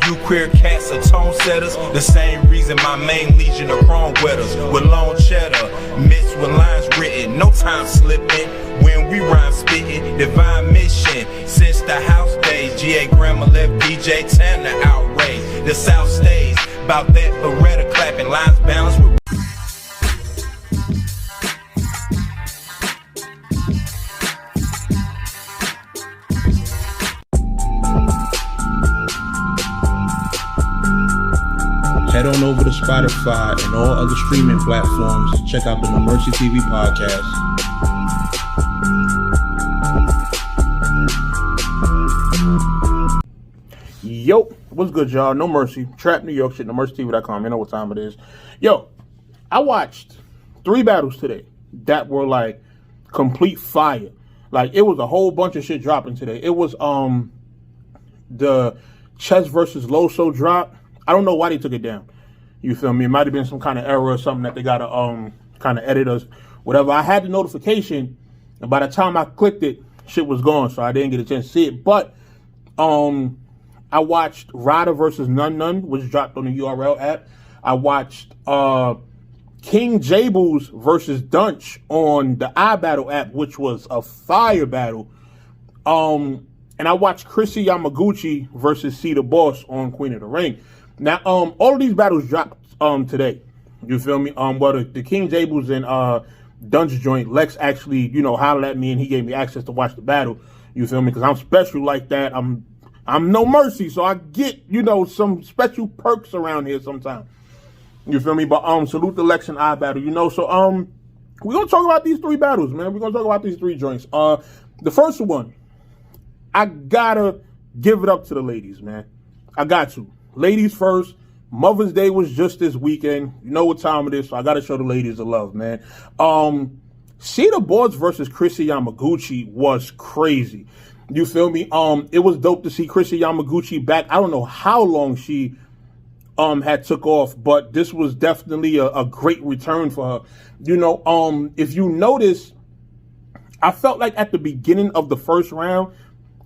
you queer cats are tone setters. The same reason my main legion of chrome wetters with long cheddar, mixed with lines written, no time slipping. When we rhyme spitting, divine mission. Since the house days, GA Grandma left DJ Tam to outrage the South stays. About that Beretta clapping, lines balanced with Head on over to Spotify and all other streaming platforms. Check out the NoMercyTV Podcast. Yo, what's good, y'all? No Mercy, Trap New York shit, NoMercyTV.com. You know what time it is. Yo, I watched 3 battles today that were like complete fire. Like, it was a whole bunch of shit dropping today. It was the Chess versus Loso drop. I don't know why they took it down. You feel me? It might have been some kind of error or something that they got to kind of edit us, whatever. I had the notification, and by the time I clicked it, shit was gone, so I didn't get a chance to see it. But I watched Ryda versus Nunn Nunn, which dropped on the URL app. I watched King Jables versus Dunsh on the Ibattletv app, which was a fire battle. And I watched Krissy Yamagucci versus C the Boss on Queen of the Ring. Now, all of these battles dropped today. You feel me? Well, the King Jables and Dunsh joint, Lex actually, hollered at me and he gave me access to watch the battle. You feel me? Because I'm special like that. I'm No Mercy, so I get, some special perks around here sometimes. You feel me? But salute the Lex and I battle, So we're gonna talk about these 3 battles, man. We're gonna talk about these 3 joints. The first one, I gotta give it up to the ladies, man. I got to. Ladies first. Mother's Day was just this weekend. You know what time it is, so I gotta show the ladies the love, man. See the Boards versus Krissy Yamagucci was crazy. You feel me? It was dope to see Krissy Yamagucci back. I don't know how long she had took off, but this was definitely a great return for her. If you notice, I felt like at the beginning of the first round,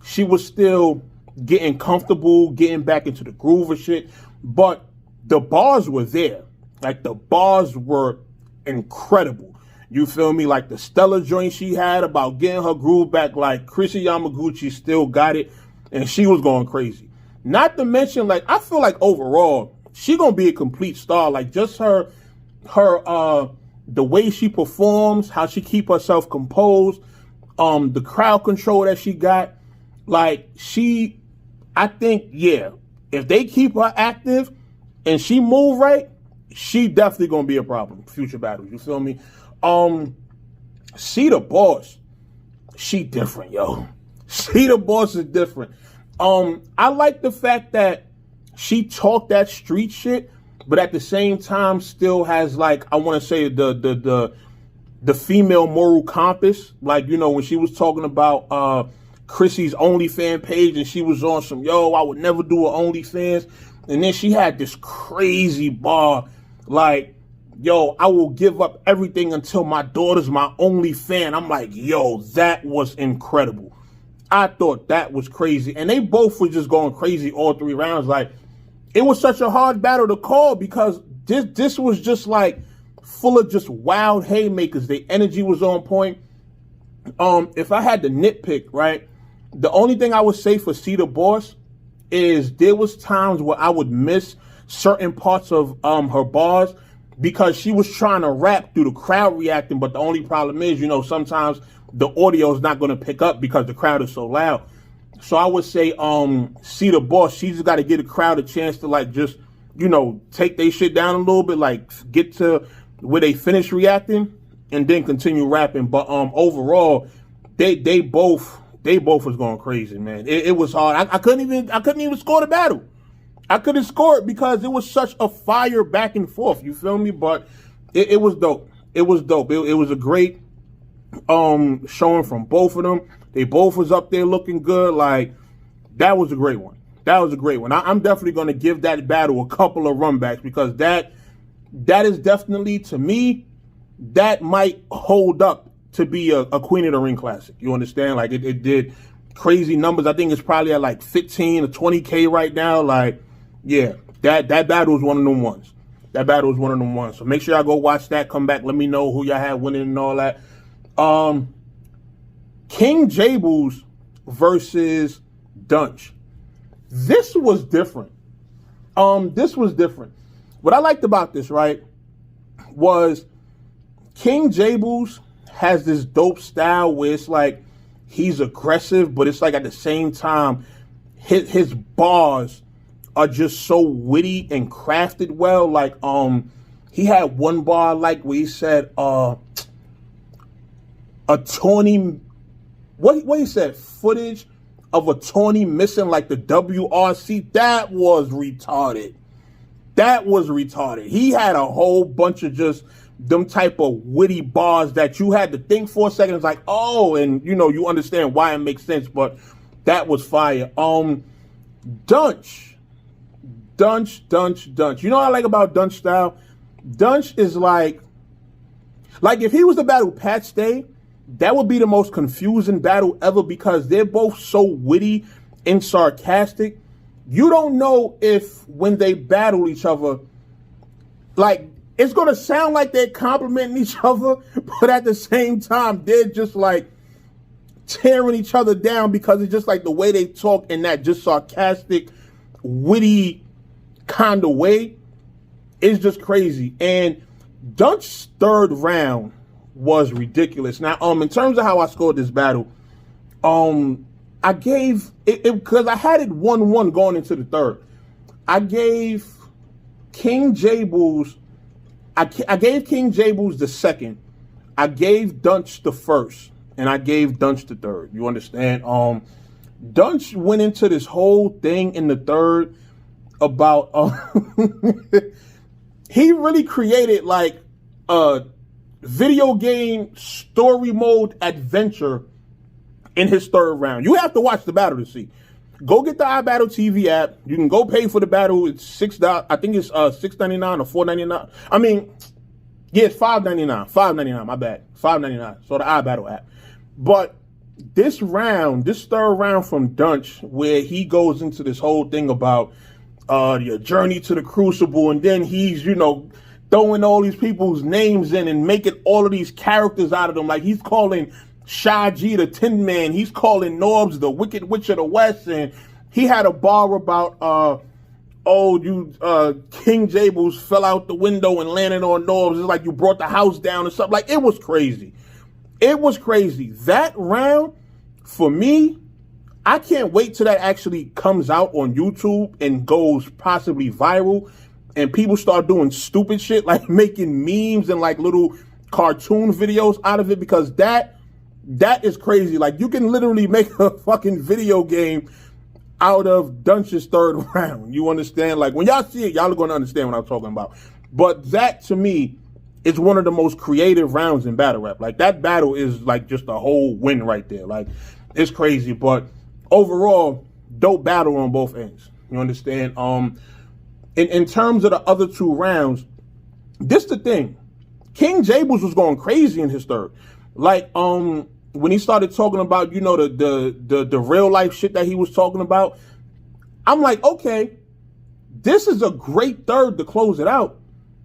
she was still getting comfortable, getting back into the groove of shit, but the bars were there. Like, the bars were incredible. You feel me? Like the Stella joint she had about getting her groove back, like Krissy Yamagucci still got it, and she was going crazy. Not to mention, like, I feel like overall, she gonna be a complete star. Like, just her the way she performs, how she keep herself composed, the crowd control that she got. Like, I think, yeah, if they keep her active and she move right, she definitely gonna be a problem. Future battles, you feel me? See the Boss, she different, yo. See the Boss is different. I like the fact that she talked that street shit, but at the same time still has, like, I want to say the female moral compass. Like, when she was talking about Crissy's OnlyFans page and she was on some, I would never do an OnlyFans. And then she had this crazy bar, like, I will give up everything until my daughter's my only fan. I'm like, that was incredible. I thought that was crazy. And they both were just going crazy all 3 rounds. Like, it was such a hard battle to call because this was just like full of just wild haymakers. The energy was on point. If I had to nitpick, right, the only thing I would say for See the Boss is there was times where I would miss certain parts of her bars because she was trying to rap through the crowd reacting, but the only problem is, sometimes the audio is not going to pick up because the crowd is so loud. So I would say, See the Boss, she just got to give the crowd a chance to, like, just, take their shit down a little bit, like, get to where they finish reacting and then continue rapping. But overall, they both was going crazy, man. It was hard. I couldn't even score the battle. I couldn't score it because it was such a fire back and forth. You feel me? But it was dope. It was dope. It was a great showing from both of them. They both was up there looking good. Like, that was a great one. That was a great one. I'm definitely going to give that battle a couple of runbacks because that is definitely, to me, that might hold up to be a Queen of the Ring classic. You understand? Like, it did crazy numbers. I think it's probably at like 15 or 20K right now. Like, Yeah, that battle was one of them ones. That battle was one of them ones. So make sure y'all go watch that. Come back. Let me know who y'all had winning and all that. King Jables versus Dunsh. This was different. This was different. What I liked about this, right, was King Jables has this dope style where it's like he's aggressive, but it's like at the same time his bars are just so witty and crafted well. Like he had one bar like where he said a Tawny, what he said, footage of a Tawny missing like the WRC. That was retarded. That was retarded. He had a whole bunch of just them type of witty bars that you had to think for a second. It's like, oh, and you know, you understand why it makes sense, but that was fire. Dunsh. You know what I like about Dunsh style? Dunsh is like if he was to battle Pat Stay, that would be the most confusing battle ever because they're both so witty and sarcastic. You don't know if when they battle each other, like, it's going to sound like they're complimenting each other, but at the same time, they're just like tearing each other down because it's just like the way they talk in that just sarcastic, witty kind of way is just crazy. And Dunsh's third round was ridiculous. Now, in terms of how I scored this battle, I gave it because I had it 1-1 going into the third. I gave King Jables. I gave King Jables the second. I gave Dunsh the first, and I gave Dunsh the third. You understand? Dunsh went into this whole thing in the third about he really created like a video game story mode adventure in his third round. You have to watch the battle to see. Go get the Ibattletv app. You can go pay for the battle. It's $6. I think it's $6.99 or $4.99. I mean, yeah, it's $5.99. $5.99. My bad. $5.99. So the Ibattle app. But this third round from Dunsh, where he goes into this whole thing about your journey to the Crucible, and then he's, you know, throwing all these people's names in and making all of these characters out of them. Like he's calling Shaji the Tin Man, he's calling Norbs the Wicked Witch of the West, and he had a bar about King Jables fell out the window and landed on Norbs. It's like you brought the house down or something. Like, it was crazy. It was crazy. That round, for me, I can't wait till that actually comes out on YouTube and goes possibly viral and people start doing stupid shit like making memes and like little cartoon videos out of it, because that is crazy. Like, you can literally make a fucking video game out of Dunsh's third round. You understand? Like, when y'all see it, y'all are going to understand what I'm talking about. But that, to me, is one of the most creative rounds in battle rap. Like, that battle is like just a whole win right there. Like, it's crazy. But overall, dope battle on both ends. You understand? In terms of the other two rounds, this the thing. King Jables was going crazy in his third. Like, when he started talking about, you know, the real life shit that he was talking about, I'm like, okay, this is a great third to close it out.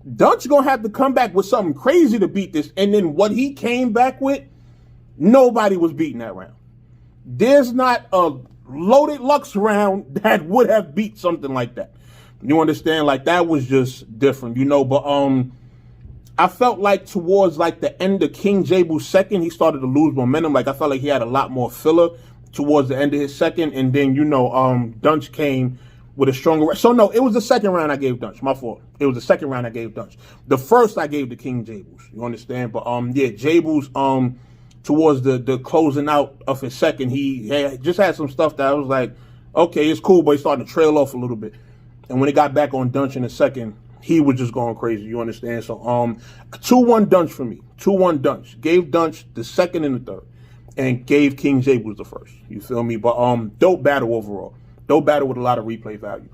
Dunsh gonna have to come back with something crazy to beat this. And then what he came back with, nobody was beating that round. There's not a loaded Lux round that would have beat something like that. You understand? Like, that was just different, you know. But I felt like towards like the end of King Jables' second, he started to lose momentum. Like, I felt like he had a lot more filler towards the end of his second. And then, you know, Dunsh came with a stronger. So no, it was the second round I gave Dunsh. My fault. It was the second round I gave Dunsh. The first I gave to King Jables. You understand? But yeah, Jables towards the closing out of his second, he just had some stuff that I was like, okay, it's cool, but he started to trail off a little bit. And when he got back on Dunsh in the second, he was just going crazy. You understand? So 2-1 Dunsh for me. 2-1 Dunsh. Gave Dunsh the second and the third, and gave King Jables the first. You feel me? But dope battle overall. Dope battle with a lot of replay value.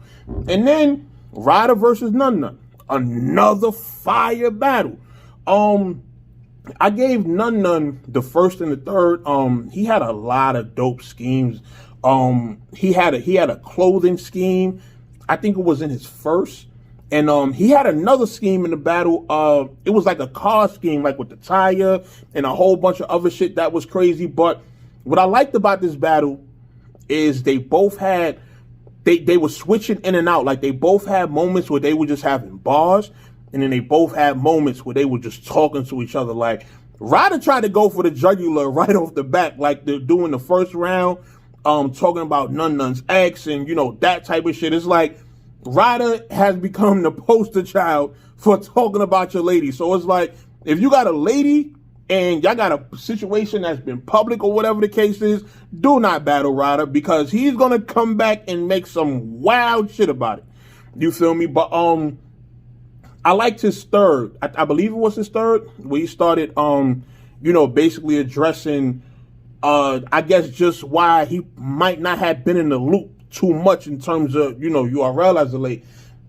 And then Ryda versus Nunn Nunn. Another fire battle. I gave Nunn Nunn the first and the third. He had a lot of dope schemes. He had a clothing scheme I think it was in his first. And he had another scheme in the battle. It was like a car scheme, like with the tire and a whole bunch of other shit that was crazy. But what I liked about this battle is they both had, they were switching in and out. Like they both had moments where they were just having bars, and then they both had moments where they were just talking to each other. Like Ryda tried to go for the jugular right off the bat, like they're doing the first round, talking about Nunn Nunn's ex and, you know, that type of shit. It's like Ryda has become the poster child for talking about your lady. So it's like, if you got a lady and y'all got a situation that's been public or whatever the case is, do not battle Ryda, because he's going to come back and make some wild shit about it. You feel me? But I liked his third. I believe it was his third, where he started, you know, basically addressing, I guess, just why he might not have been in the loop too much in terms of, you know, URL as of late.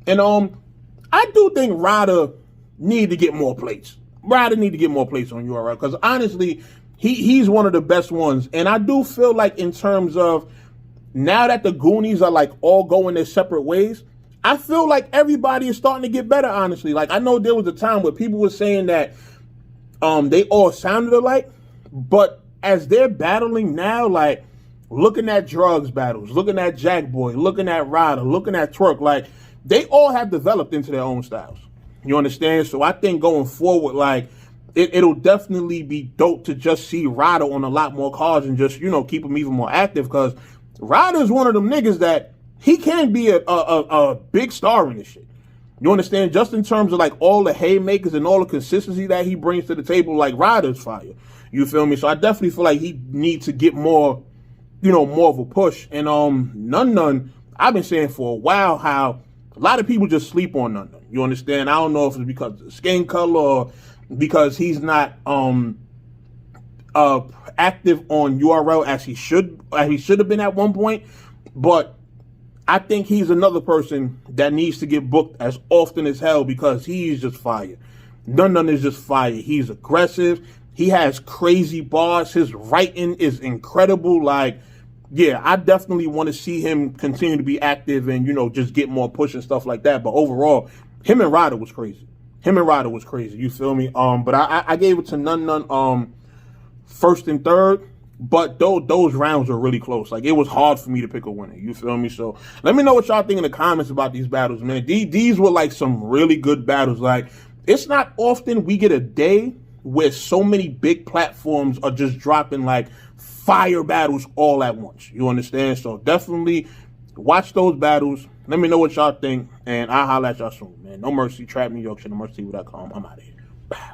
And I do think Ryda need to get more plates. Ryda need to get more plates on URL, because honestly, he's one of the best ones. And I do feel like in terms of now that the Goonies are like all going their separate ways, I feel like everybody is starting to get better, honestly. Like I know there was a time where people were saying that they all sounded alike, but as they're battling now, like looking at Drugs battles, looking at Jack Boy, looking at Ryda, looking at Twerk, like they all have developed into their own styles. You understand? So I think going forward, like it'll definitely be dope to just see Ryda on a lot more cards and just, you know, keep him even more active, because Ryda is one of them niggas that he can be a big star in this shit. You understand? Just in terms of like all the haymakers and all the consistency that he brings to the table, like Ryda's fire. You feel me? So I definitely feel like he needs to get more, you know, more of a push. And Nunn Nunn, I've been saying for a while how a lot of people just sleep on Nunn Nunn. You understand? I don't know if it's because of the skin color or because he's not active on URL as he should have been at one point. But I think he's another person that needs to get booked as often as hell, because he's just fire. Nunn Nunn is just fire. He's aggressive. He has crazy bars. His writing is incredible. Like, yeah, I definitely want to see him continue to be active and, you know, just get more push and stuff like that. But overall, him and Ryda was crazy. You feel me? But I gave it to Nunn Nunn first and third. But those rounds were really close. Like, it was hard for me to pick a winner. You feel me? So let me know what y'all think in the comments about these battles, man. These were like some really good battles. Like, it's not often we get a day where so many big platforms are just dropping like fire battles all at once. You understand? So definitely watch those battles. Let me know what y'all think, and I'll holler at y'all soon, man. No Mercy, Trap New York, NoMercyTV.com. I'm out of here. Bye.